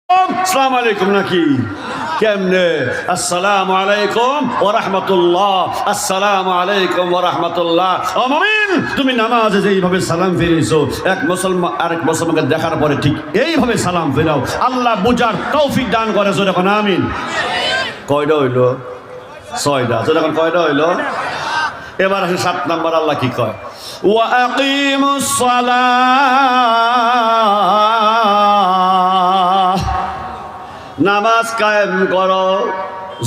আসসালামু আলাইকুম নাকি কেমনে আসসালামু আলাইকুম ওয়া রাহমাতুল্লাহ আসসালামু আলাইকুম ওয়া রাহমাতুল্লাহ। ও মুমিন, তুমি নামাজে যেইভাবে সালাম ফিরিয়েছো এক মুসলমান আরেক মুসলমানকে দেখার পরে ঠিক এইভাবে সালাম ফেরাও। আল্লাহ বুঝার তৌফিক দান করে। যখন আমিন। কয়টা হইল? 6টা। যখন কয়টা হইল? এবার আসে 7 নম্বর। আল্লাহ কি কয়? ওয়া আকিমুস সালাহ, নামাজ কায়েম করো।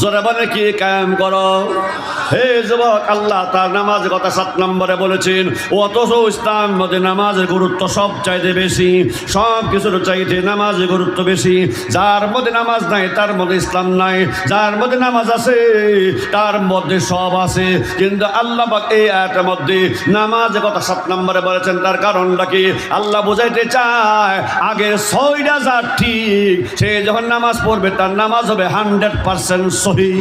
জোরে বলে কি কায়েম করো? হে যুবক, আল্লাহ তার নামাজের কথা 7 নম্বরে বলেছেন। অথচ ইসলাম মধ্যে নামাজের গুরুত্ব সব চাইতে বেশি, সব কিছুর চাইতে নামাজের গুরুত্ব বেশি। যার মধ্যে নামাজ নাই তার মধ্যে ইসলাম নাই, যার মধ্যে নামাজ আছে তার মধ্যে সব আছে। কিন্তু আল্লাহ পাক এই আয়াতের মধ্যে নামাজের কথা 7 নম্বরে বলেছেন। তার কারণটা কি? আল্লাহ বোঝাইতে চায় আগে 6টা যার ঠিক, সে যখন নামাজ পড়বে তার নামাজ হবে 100% সহি।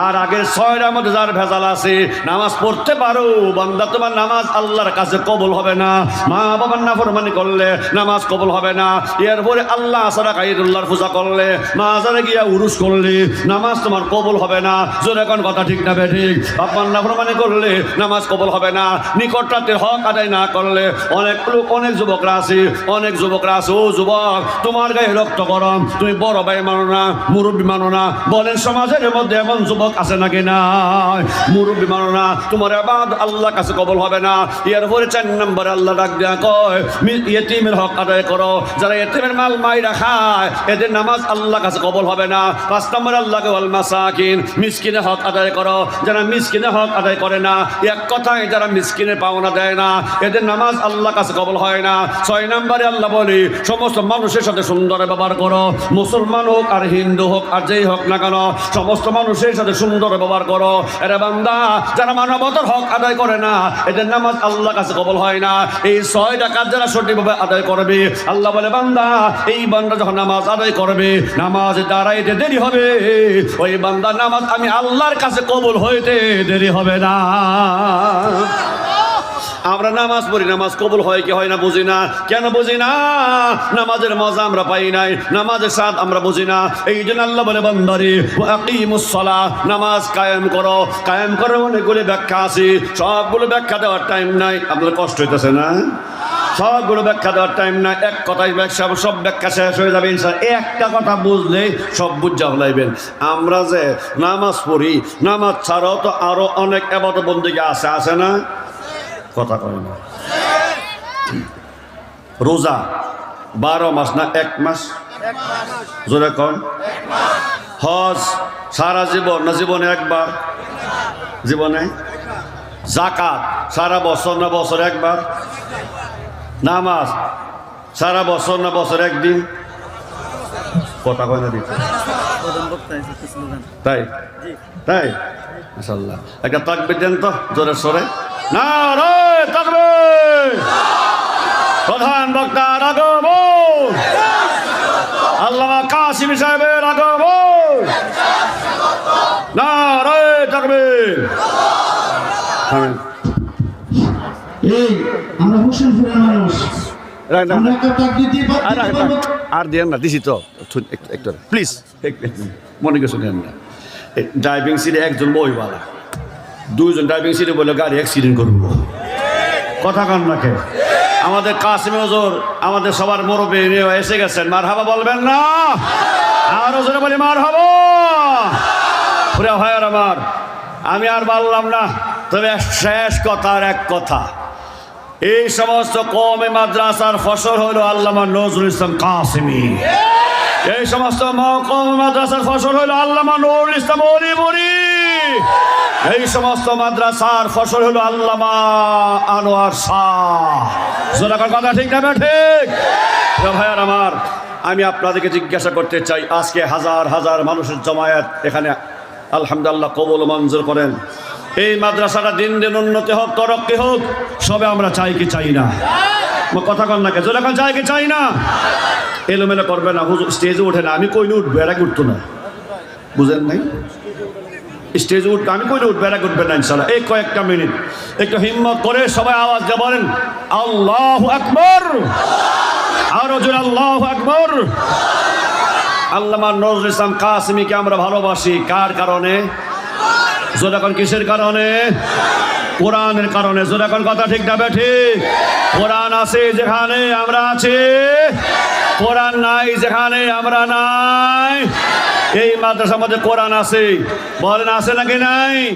আর আগের 6টার মধ্যে যার ভেজাল আছে, নামাজ পড়তে পারো বান্দা, তোমার নামাজ আল্লাহর কাছে কবুল হবে না। মা বাবার নাফরমানি করলে নামাজ কবুল হবে না। এরপরে আল্লাহ ছাড়া গায়রুল্লাহর পূজা করলে, মাজারে গিয়া উরুস করলে নামাজ তোমার কবুল হবে না। জোরে কোন কথা ঠিক না বেঠিক? বাবার নাফরমানি করলে নামাজ কবুল হবে না। নিকটরাতের হক আদায় না করলে অনেক লোক, অনেক যুবকরা আছে, অনেক যুবকরা আছে। ও যুবক, তোমার গায়ে রক্ত গরম, তুমি বড় ভাই মানো না, মুরব্বী মানো না। বলেন সমাজের মধ্যে এমন যুবক আছে নাকি? না। মুরব্বী মানো না, তোমার ইবাদত আল্লাহর কাছে কবুল হবে না। এরপরে 4 নম্বরে আল্লাহ ডাক দেয়া কয় ইয়েতিমের হক আদায় করো। যারা ইয়েতিমের মাল মাইরা খায় এদের নামাজ আল্লাহর কাছে কবুল হবে না। 5 নম্বরে আল্লাহকে ওয়াল মাসাকিন, মিসকিনের হক আদায় করো। যারা মিসকিনের হক আদায় করে না, এক কথায় যারা মিসকিনের পাওনা দেয় না, এদের নামাজ আল্লাহর কাছে কবুল হয় না। 6 নম্বরে আল্লাহ বলে সমস্ত মানুষের সাথে সুন্দর ব্যবহার করো। মুসলমান হোক আর হিন্দু হোক আর যেই হোক না কেন, সমস্ত মানুষের সাথে সুন্দর ব্যবহার করো। এরা বান্দা যারা মানবতার হক আদায় করে না, এদের নামাজ আল্লাহর কাছে কবুল হয় না। এই 6টা কাজ যারা সঠিকভাবে আদায় করবে, আল্লাহ বলে বান্দা, এই বান্দা যখন নামাজ আদায় করবে, নামাজ দাঁড়াইতে দেরি হবে, ওই বান্দা নামাজ আমি আল্লাহর কাছে কবুল হইতে দেরি হবে না। আমরা নামাজ পড়ি, নামাজ কবুল হয় কি হয় না বুঝি না। কেন বুঝি না? নামাজের মজা আমরা পাই নাই, নামাজের স্বাদ আমরা বুঝি না। এই জন্য আল্লাহ বলে বান্দারে আকিমুস সালাহ, নামাজ কায়েম করো। কায়েম করার অনেকগুলো ব্যাখ্যা আছে, সবগুলো ব্যাখ্যা দেওয়ার টাইম নাই। আপনার কষ্ট হইতেছে না? সবগুলো ব্যাখ্যা দেওয়ার টাইম নাই। এক কথায় ব্যাখ্যা, সব ব্যাখ্যা শেষ হয়ে যাবে ইনশাআল্লাহ। একটা কথা বুঝলে সব বুঝা হলাইবেন। আমরা যে নামাজ পড়ি, নামাজ ছাড়াও তো আরো অনেক ইবাদত বন্দেগী আছে, আছে না? কথা কয় না। রোজা 12 মাস না 1 মাস? জোরে কন। হজ সারা জীবন না জীবনে একবার? জীবনে। যাকাত সারা বছর না বছর একবার? নামাজ সারা বছর না বছর একদিন? কথা কয় না দিতে। তাই তাই মাশাআল্লাহ। একটা তাকবীর দেন তো জোরে সরে। নারায়ে তাকবীর। প্রধান বক্তার আগমন, আল্লামা কাসিম সাহেবের আগমন। নারায়ে তাকবীর। আমিন। এই আমরা হোসেনপুরের মানুষ, আমরা একটা তাকবীর দিয়ে আর দেন না, দিছি তো একটু প্লিজ, মনে কিছু নেন না। ড্রাইভিং সিটে একজন বইওয়ালা, 2জন ড্রাইভিং সিটে বলে গাড়ি অ্যাক্সিডেন্ট করবো। কথা কন না কে? আমাদের কাসিম হুজুর আমাদের সবার মুরব্বী এসে গেছেন, মারহাবা বলবেন না? আর হুজুরে বলি মারহাবা। পুরা ভাইয়ার আমার, আমি আর বললাম না, তবে শেষ কথার এক কথা, এই সমস্ত কওমে মাদ্রাসার ফসল হলো আল্লামা নজরুল ইসলাম কাসেমি। এই সমস্ত কওমে মাদ্রাসার ফসল হলো আল্লামা নুরুল ইসলাম অলিমুরি। এই সমস্ত মাদ্রাসার ফসল হলো আল্লামা আনোয়ার শাহ। জোরাকার কথা ঠিক না ঠিক? ভাইয়ার আমার, আমি আপনাদেরকে জিজ্ঞাসা করতে চাই, আজকে হাজার হাজার মানুষের জমায়েত এখানে আলহামদুলিল্লাহ কবুল মঞ্জুর করেন। এই মাদ্রাসাটা দিন দিন উন্নতি হোক, তরক্কি হোক, সবে আমরা চাই কি চাই না? কথা কন না কে? জোরাকার চাই কি চাই না? এলোমেলো করবে না, হুজুর স্টেজে ওঠে না, আমি কইলে উঠবো, এরা উঠতো না, বুঝেন নাই? স্টেজে উঠবে, আমি কইলে উঠবে, এরা উঠবে না ইনশাল্লাহ। এই কয়েকটা মিনিট একটু হিম্মত করে সবাই আওয়াজ দিয়ে বলেন আল্লাহু আকবার। আরো জোরে আল্লাহু আকবার। আল্লামা নজরুল ইসলাম কাসেমীকে আমরা ভালোবাসি কার কারণে? জোরে এখন কিসের কারণে? কোরআনের কারণে। জোরে এখন কথা ঠিক না ঠিক? কোরআন আছে যেখানে আমরা আছি, কোরআন নাই যেখানে আমরা নাই। এই মাদ্রাসার মধ্যে কোরআন আছে, বলেন আছে নাকি নাই?